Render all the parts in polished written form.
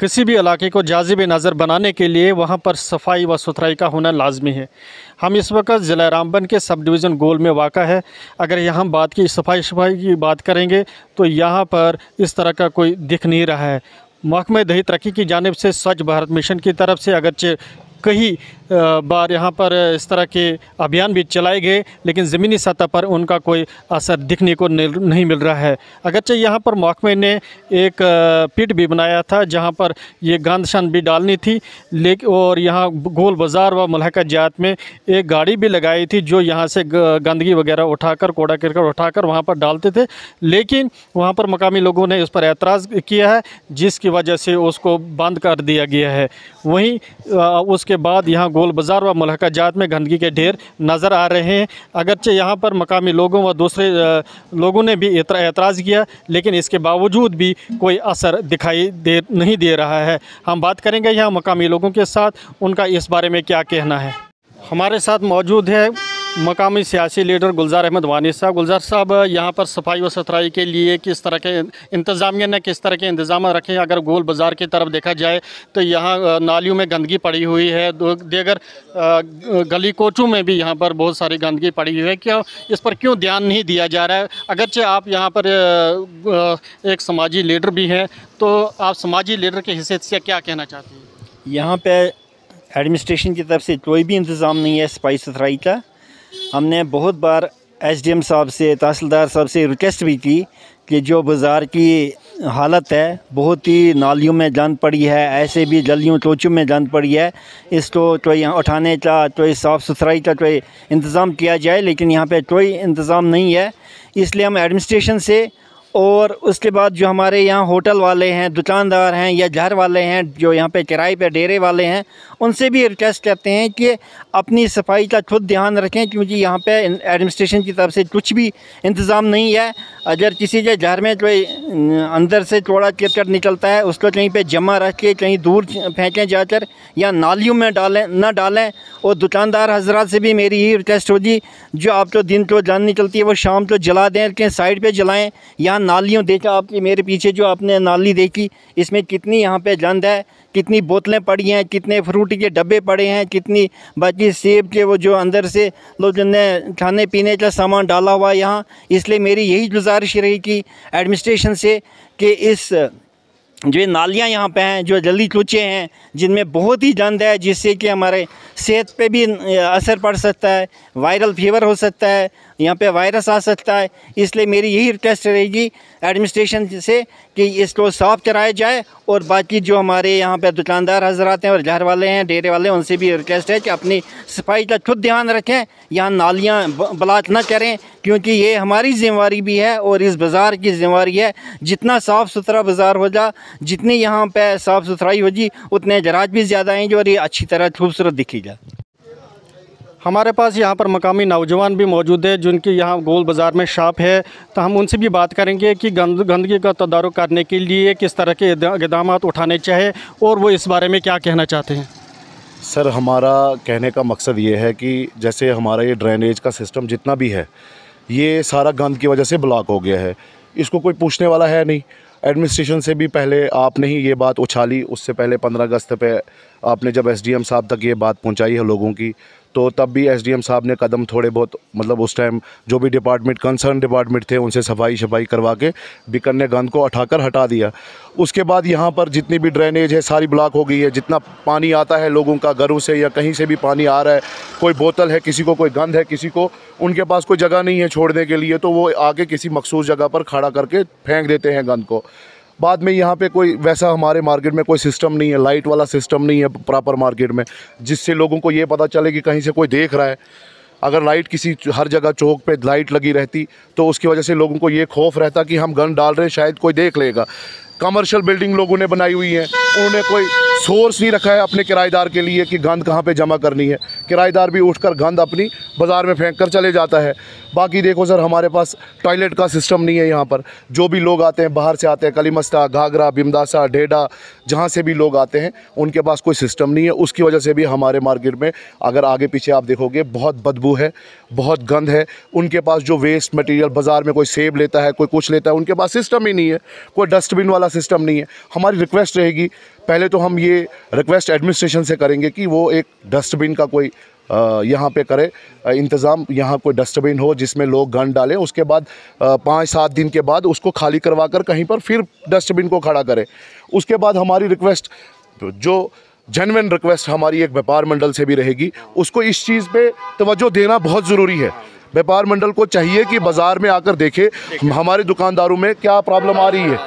किसी भी इलाके को जाज़िब नज़र बनाने के लिए वहाँ पर सफाई व सुथराई का होना लाजमी है। हम इस वक्त ज़िला रामबन के सब डिवीज़न गोल में वाक़ा है। अगर यहाँ बात की सफाई की बात करेंगे तो यहाँ पर इस तरह का कोई दिख नहीं रहा है। महकमा दही तरक्की की जानिब से स्वच्छ भारत मिशन की तरफ से अगरचे कई बार यहाँ पर इस तरह के अभियान भी चलाए गए, लेकिन ज़मीनी सतह पर उनका कोई असर दिखने को नहीं मिल रहा है। अगरचे यहाँ पर महकमे ने एक पिट भी बनाया था जहाँ पर ये गंदशन भी डालनी थी, लेकिन और यहाँ गोल बाज़ार व मुल्हका जात में एक गाड़ी भी लगाई थी जो यहाँ से गंदगी वगैरह उठाकर, कूड़ा करकट उठाकर वहाँ पर डालते थे, लेकिन वहाँ पर मकामी लोगों ने उस पर एतराज़ किया है, जिसकी वजह से उसको बंद कर दिया गया है। वहीं उसके बाद यहाँ गोल बाज़ार व मुल्हका जात में गंदगी के ढेर नज़र आ रहे हैं। अगरचे यहाँ पर मकामी लोगों व दूसरे लोगों ने भी एतराज़ किया, लेकिन इसके बावजूद भी कोई असर दिखाई नहीं दे रहा है। हम बात करेंगे यहाँ मकामी लोगों के साथ, उनका इस बारे में क्या कहना है। हमारे साथ मौजूद है मकामी सियासी लीडर गुलजार अहमद वानी साहब। गुलजार साहब, यहाँ पर सफाई व सुथराई के लिए किस तरह के इंतज़ामिया ने किस तरह के इंतज़ाम रखे हैं? अगर गोल बाज़ार की तरफ देखा जाए तो यहाँ नालियों में गंदगी पड़ी हुई है, दीगर गली कोचों में भी यहाँ पर बहुत सारी गंदगी पड़ी हुई है। क्या इस पर क्यों ध्यान नहीं दिया जा रहा है? अगरचे आप यहाँ पर एक समाजी लीडर भी हैं, तो आप समाजी लीडर के हिस्से से क्या कहना चाहते हैं? यहाँ पे एडमिनिस्ट्रेशन की तरफ से कोई भी इंतज़ाम नहीं है सफाई सुथराई का। हमने बहुत बार एसडीएम साहब से, तहसीलदार साहब से रिक्वेस्ट भी की कि जो बाज़ार की हालत है, बहुत ही नालियों में गंद पड़ी है, ऐसे भी गलियों चोचों में गंद पड़ी है, इसको तो यहाँ उठाने का, तो साफ़ सुथराई का कोई इंतज़ाम किया जाए, लेकिन यहाँ पे कोई इंतज़ाम नहीं है। इसलिए हम एडमिनिस्ट्रेशन से और उसके बाद जो हमारे यहाँ होटल वाले हैं, दुकानदार हैं या घर वाले हैं, जो यहाँ पे किराए पे डेरे वाले हैं, उनसे भी रिक्वेस्ट करते हैं कि अपनी सफाई का खुद ध्यान रखें, क्योंकि यहाँ पे एडमिनिस्ट्रेशन की तरफ से कुछ भी इंतज़ाम नहीं है। अगर किसी के घर में कोई अंदर से कूड़ा करकट निकलता है, उसको कहीं पे जमा रख के कहीं दूर फेंकें जाकर, या नालियों में न डालें। और दुकानदार हजरात से भी मेरी यही रिक्वेस्ट होगी, जो आप तो दिन को जान निकलती है वो शाम को जला दें, कि साइड पर जलाएँ। यहाँ नालियों देखा आपकी, मेरे पीछे जो आपने नाली देखी, इसमें कितनी यहाँ पे गंद है, कितनी बोतलें पड़ी हैं, कितने फ्रूट के डब्बे पड़े हैं, कितनी बाकी सेब के वो जो अंदर से लोगों ने खाने पीने का सामान डाला हुआ यहाँ। इसलिए मेरी यही गुजारिश रहेगी एडमिनिस्ट्रेशन से कि इस जो नालियाँ यहाँ पे हैं, जो जल्दी कूचे हैं, जिनमें बहुत ही गंद है, जिससे कि हमारे सेहत पे भी असर पड़ सकता है, वायरल फीवर हो सकता है, यहाँ पे वायरस आ सकता है। इसलिए मेरी यही रिक्वेस्ट रहेगी एडमिनिस्ट्रेशन से कि इसको साफ़ कराया जाए। और बाकी जो हमारे यहाँ पे दुकानदार हजरात हैं और घर वाले हैं, डेरे वाले, उनसे भी रिक्वेस्ट है कि अपनी सफाई का खुद ध्यान रखें, यहाँ नालियाँ ब्लॉक ना करें, क्योंकि ये हमारी ज़िम्मेवारी भी है और इस बाज़ार की ज़िम्मेवारी है। जितना साफ़ सुथरा बाज़ार होगा, जितनी यहाँ पे साफ़ सुथराई होगी, उतने ग्राहक भी ज़्यादा आएंगे और ये अच्छी तरह खूबसूरत दिखेगा। हमारे पास यहाँ पर मकामी नौजवान भी मौजूद है जिनकी यहाँ गोल बाज़ार में शॉप है, तो हम उनसे भी बात करेंगे कि गंदगी का तदारुक करने के लिए किस तरह के इक़दाम उठाने चाहिए और वो इस बारे में क्या कहना चाहते हैं। सर, हमारा कहने का मकसद ये है कि जैसे हमारा ये ड्रेनेज का सिस्टम जितना भी है, ये सारा गंद की वजह से ब्लॉक हो गया है। इसको कोई पूछने वाला है नहीं। एडमिनिस्ट्रेशन से भी पहले आपने ही ये बात उछाली, उससे पहले 15 अगस्त पे आपने जब एसडीएम साहब तक ये बात पहुंचाई है लोगों की, तो तब भी एसडीएम साहब ने कदम थोड़े बहुत, मतलब उस टाइम जो भी डिपार्टमेंट, कंसर्न डिपार्टमेंट थे, उनसे सफाई करवा के बिकने गंद को उठाकर हटा दिया। उसके बाद यहाँ पर जितनी भी ड्रेनेज है सारी ब्लॉक हो गई है। जितना पानी आता है लोगों का घरों से या कहीं से भी पानी आ रहा है, कोई बोतल है, किसी को कोई गंद है, किसी को उनके पास कोई जगह नहीं है छोड़ने के लिए, तो वो आगे किसी मखसूस जगह पर खड़ा करके फेंक देते हैं गंद को। बाद में यहाँ पे कोई वैसा हमारे मार्केट में कोई सिस्टम नहीं है, लाइट वाला सिस्टम नहीं है प्रॉपर मार्केट में, जिससे लोगों को ये पता चले कि कहीं से कोई देख रहा है। अगर लाइट किसी हर जगह चौक पे लाइट लगी रहती तो उसकी वजह से लोगों को ये खौफ रहता कि हम गन डाल रहे हैं, शायद कोई देख लेगा। कमर्शियल बिल्डिंग लोगों ने बनाई हुई है, उन्होंने कोई सोर्स नहीं रखा है अपने किराएदार के लिए कि गंद कहाँ पे जमा करनी है। किराएदार भी उठकर गंद अपनी बाज़ार में फेंक कर चले जाता है। बाकी देखो सर, हमारे पास टॉयलेट का सिस्टम नहीं है यहाँ पर। जो भी लोग आते हैं, बाहर से आते हैं, कलीमस्ता, घाघरा, बिमदासा, ढेडा, जहाँ से भी लोग आते हैं, उनके पास कोई सिस्टम नहीं है। उसकी वजह से भी हमारे मार्केट में अगर आगे पीछे आप देखोगे बहुत बदबू है, बहुत गंद है। उनके पास जो वेस्ट मटेरियल बाज़ार में कोई सेब लेता है, कोई कुछ लेता है, उनके पास सिस्टम ही नहीं है, कोई डस्टबिन वाला सिस्टम नहीं है। हमारी रिक्वेस्ट रहेगी, पहले तो हम ये रिक्वेस्ट एडमिनिस्ट्रेशन से करेंगे कि वो एक डस्टबिन का कोई यहाँ पे करे इंतज़ाम, यहाँ कोई डस्टबिन हो जिसमें लोग गंद डालें। उसके बाद 5-7 दिन के बाद उसको खाली करवा कर कहीं पर फिर डस्टबिन को खड़ा करें। उसके बाद हमारी रिक्वेस्ट, जो जेन्युइन रिक्वेस्ट हमारी एक व्यापार मंडल से भी रहेगी, उसको इस चीज़ पे तवज्जो देना बहुत ज़रूरी है। व्यापार मंडल को चाहिए कि बाज़ार में आकर देखे हमारे दुकानदारों में क्या प्रॉब्लम आ रही है,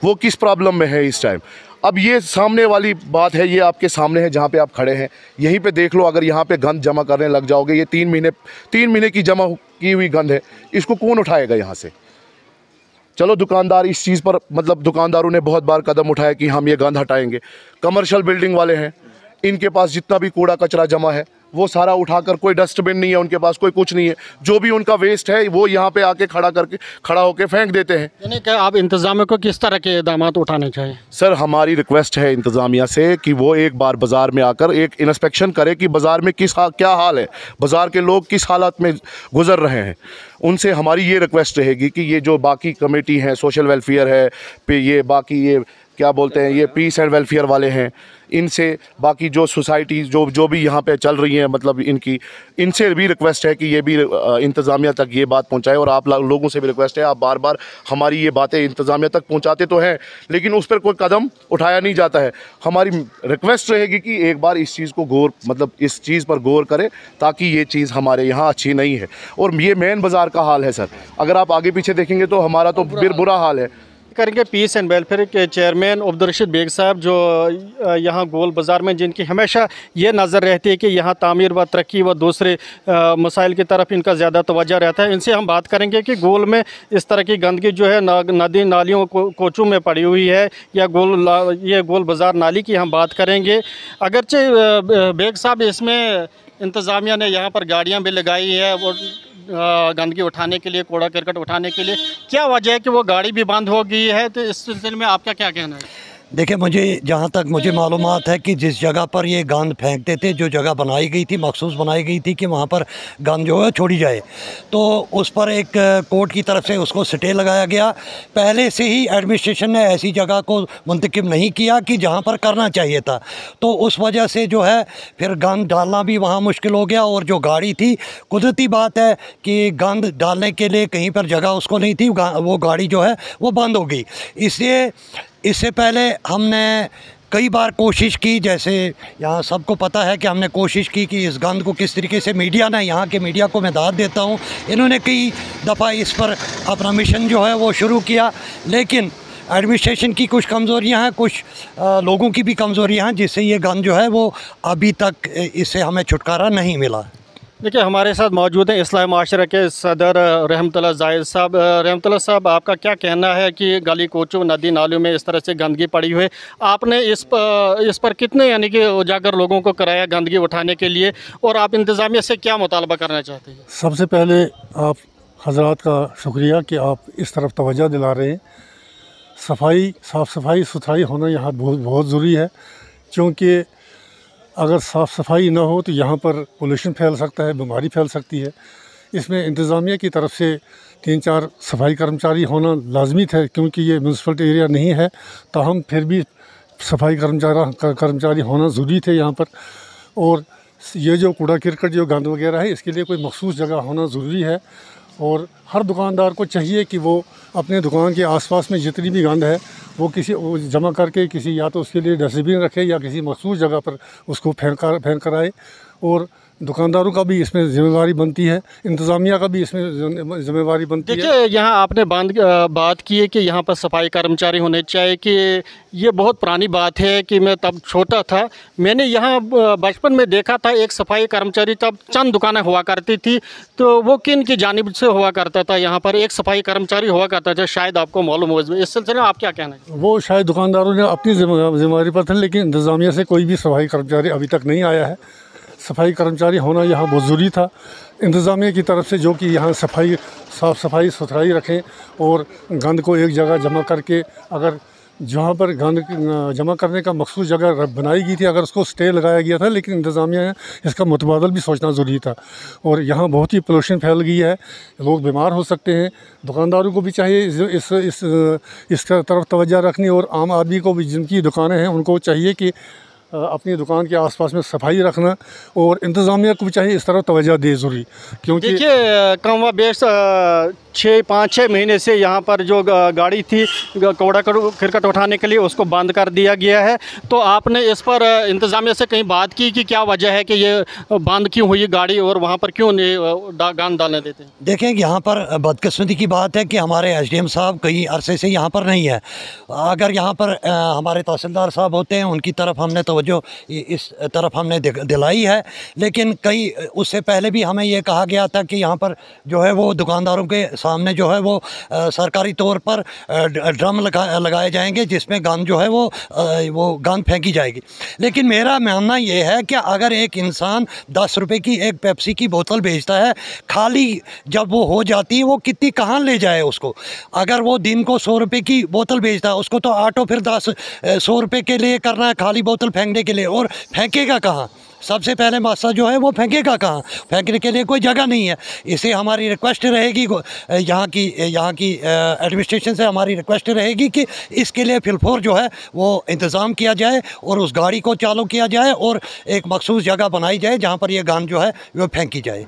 वो किस प्रॉब्लम में है इस टाइम। अब ये सामने वाली बात है, ये आपके सामने है जहाँ पे आप खड़े हैं, यहीं पे देख लो। अगर यहाँ पे गंद जमा करने लग जाओगे, ये 3 महीने की जमा की हुई गंद है, इसको कौन उठाएगा यहाँ से? चलो दुकानदार इस चीज़ पर, मतलब दुकानदारों ने बहुत बार कदम उठाया कि हम ये गंद हटाएंगे। कमर्शियल बिल्डिंग वाले हैं, इनके पास जितना भी कूड़ा कचरा जमा है वो सारा उठाकर, कोई डस्टबिन नहीं है उनके पास, कोई कुछ नहीं है। जो भी उनका वेस्ट है वो यहाँ पे आके खड़ा होकर फेंक देते हैं। यानी कि आप इंतज़ामिया को किस तरह के इक़दाम उठाने चाहिए? सर, हमारी रिक्वेस्ट है इंतज़ामिया से कि वो एक बार बाज़ार में आकर एक इंस्पेक्शन करे कि बाज़ार में क्या हाल है, बाज़ार के लोग किस हालत में गुजर रहे हैं। उनसे हमारी ये रिक्वेस्ट रहेगी कि ये जो बाकी कमेटी हैं, सोशल वेलफेयर है, पे ये बाकी ये क्या बोलते हैं, ये पीस एंड वेलफेयर वाले हैं, इनसे, बाकी जो सोसाइटी जो भी यहाँ पे चल रही हैं, मतलब इनसे भी रिक्वेस्ट है कि ये भी इंतज़ामिया तक ये बात पहुँचाए। और आप लोगों से भी रिक्वेस्ट है, आप बार बार हमारी ये बातें इंतज़ामिया तक पहुँचाते तो हैं, लेकिन उस पर कोई कदम उठाया नहीं जाता है। हमारी रिक्वेस्ट रहेगी कि एक बार इस चीज़ को इस चीज़ पर गौर करें, ताकि ये चीज़ हमारे यहाँ अच्छी नहीं है। और ये मेन बाज़ार का हाल है सर, अगर आप आगे पीछे देखेंगे तो हमारा तो फिर बुरा हाल है। करेंगे पीस एंड वेलफेयर के चेयरमैन अब्दुल-रशीद बेग साहब, जो यहाँ गोल बाज़ार में जिनकी हमेशा ये नज़र रहती है कि यहाँ तामीर व तरक्की व दूसरे मसाइल की तरफ इनका ज़्यादा तवज्जो रहता है। इनसे हम बात करेंगे कि गोल में इस तरह की गंदगी जो है नदी नालियों कोचों में पड़ी हुई है, या ये गोल बाज़ार नाली की हम बात करेंगे। अगरचे बेग साहब, इसमें इंतज़ामिया ने यहाँ पर गाड़ियाँ भी लगाई है वो गंदगी उठाने के लिए, कूड़ा करकट उठाने के लिए, क्या वजह है कि वो गाड़ी भी बंद हो गई है? तो इस सिलसिले में आपका क्या कहना है? देखिए, जहाँ तक मुझे मालूमात है कि जिस जगह पर ये गंद फेंकते थे, जो जगह बनाई गई थी, मखसूस बनाई गई थी कि वहाँ पर गंद जो है छोड़ी जाए, तो उस पर एक कोर्ट की तरफ से उसको स्टे लगाया गया। पहले से ही एडमिनिस्ट्रेशन ने ऐसी जगह को मुंतखब नहीं किया कि जहाँ पर करना चाहिए था, तो उस वजह से जो है फिर गंद डालना भी वहाँ मुश्किल हो गया। और जो गाड़ी थी, कुदरती बात है कि गंद डालने के लिए कहीं पर जगह उसको नहीं थी, वो गाड़ी जो है वो बंद हो गई। इसलिए इससे पहले हमने कई बार कोशिश की, जैसे यहाँ सबको पता है कि हमने कोशिश की कि इस गंद को किस तरीके से मीडिया ने, यहाँ के मीडिया को मैं दाद देता हूँ, इन्होंने कई दफ़ा इस पर अपना मिशन जो है वो शुरू किया, लेकिन एडमिनिस्ट्रेशन की कुछ कमज़ोरियाँ हैं, कुछ लोगों की भी कमज़ोरियाँ हैं, जिससे ये गंद जो है वो अभी तक इससे हमें छुटकारा नहीं मिला। देखिए, हमारे साथ मौजूद हैं इस्लाही माशरा के सदर रहमतुल्लाह जाहिद साहब। रहमतुल्लाह साहब, आपका क्या कहना है कि गली कोचों, नदी नालों में इस तरह से गंदगी पड़ी हुई है? आपने इस पर कितने यानी कि उजागर लोगों को कराया गंदगी उठाने के लिए, और आप इंतज़ामिया से क्या मुतालबा करना चाहते हैं? सबसे पहले आप हजरात का शुक्रिया कि आप इस तरफ तवज्जो दिला रहे हैं। साफ़ सफाई सुथराई होना यहाँ बहुत ज़रूरी है, क्योंकि अगर साफ़ सफाई ना हो तो यहाँ पर पोल्यूशन फैल सकता है, बीमारी फैल सकती है। इसमें इंतज़ामिया की तरफ से 3-4 सफाई कर्मचारी होना लाजमी है, क्योंकि ये म्यूनसिपलिटी एरिया नहीं है, ताहम फिर भी सफाई कर्मचारी होना ज़रूरी थे यहाँ पर। और ये जो कूड़ा करकट, जो गंद वगैरह है, इसके लिए कोई मखसूस जगह होना ज़रूरी है। और हर दुकानदार को चाहिए कि वो अपने दुकान के आसपास में जितनी भी गंद है वो जमा करके किसी, या तो उसके लिए डस्टबिन रखे या किसी मखसूस जगह पर उसको फेंक कर आए। और दुकानदारों का भी इसमें ज़िम्मेवारी बनती है, इंतज़ामिया का भी इसमें ज़िम्मेवारी बनती है। देखिए, यहाँ आपने बात की है कि यहाँ पर सफाई कर्मचारी होने चाहिए, कि ये बहुत पुरानी बात है कि मैं तब छोटा था, मैंने यहाँ बचपन में देखा था एक सफाई कर्मचारी, तब चंद दुकानें हुआ करती थी, तो वो किन की जानिब से हुआ करता था? यहाँ पर एक सफाई कर्मचारी हुआ करता था, शायद आपको मालूम हो। इस सिलसिले में आप क्या कहना है? वो शायद दुकानदारों ने अपनी ज़िम्मेवारी पर था, लेकिन इंतज़ामिया से कोई भी सफाई कर्मचारी अभी तक नहीं आया है। सफाई कर्मचारी होना यहाँ बहुत ज़रूरी था इंतज़ामिया की तरफ से, जो कि यहाँ साफ़ सफाई सुथराई रखें और गंद को एक जगह जमा करके, अगर जहाँ पर गंद जमा करने का मखसूस जगह बनाई गई थी, अगर उसको स्टे लगाया गया था, लेकिन इंतज़ामिया ने इसका मुतबादल भी सोचना ज़रूरी था। और यहाँ बहुत ही पोल्यूशन फैल गई है, लोग बीमार हो सकते हैं। दुकानदारों को भी चाहिए इस तरफ तवज्जो रखनी, और आम आदमी को भी, जिनकी दुकानें हैं, उनको चाहिए कि अपनी दुकान के आसपास में सफाई रखना, और इंतज़ामिया को भी चाहिए इस तरफ तवज्जो दे ज़रूरी। क्योंकि देखिए, कम व बेश 5-6 महीने से यहाँ पर जो गाड़ी थी कूड़ा करकट उठाने के लिए, उसको बंद कर दिया गया है। तो आपने इस पर इंतज़ामिया से कहीं बात की कि क्या वजह है कि ये बंद क्यों हुई गाड़ी, और वहाँ पर क्यों नहीं गंद डालने देते? देखें, यहाँ पर बदकिस्मती की बात है कि हमारे एसडीएम साहब कई अरसे से यहाँ पर नहीं है। अगर यहाँ पर हमारे तहसीलदार साहब होते हैं, उनकी तरफ हमने तवज्जो इस तरफ हमने दिलाई है, लेकिन कई उससे पहले भी हमें ये कहा गया था कि यहाँ पर जो है वो दुकानदारों के सामने जो है वो सरकारी तौर पर ड्रम लगाए जाएंगे, जिसमें गंद जो है वो गंद फेंकी जाएगी। लेकिन मेरा मानना ये है कि अगर एक इंसान 10 रुपए की एक पेप्सी की बोतल बेचता है, खाली जब वो हो जाती है, वो कितनी कहाँ ले जाए उसको? अगर वो दिन को 100 रुपये की बोतल बेचता है, उसको तो ऑटो फिर 100 रुपये के लिए करना है खाली बोतल फेंकने के लिए, और फेंकेगा कहाँ? सबसे पहले मसला जो है वो फेंकेगा कहाँ? फेंकने के लिए कोई जगह नहीं है। इसे हमारी रिक्वेस्ट रहेगी, यहाँ की एडमिनिस्ट्रेशन से हमारी रिक्वेस्ट रहेगी कि इसके लिए फिलफोर जो है वो इंतज़ाम किया जाए, और उस गाड़ी को चालू किया जाए, और एक मखसूस जगह बनाई जाए जहाँ पर ये गंद जो है वो फेंकी जाए।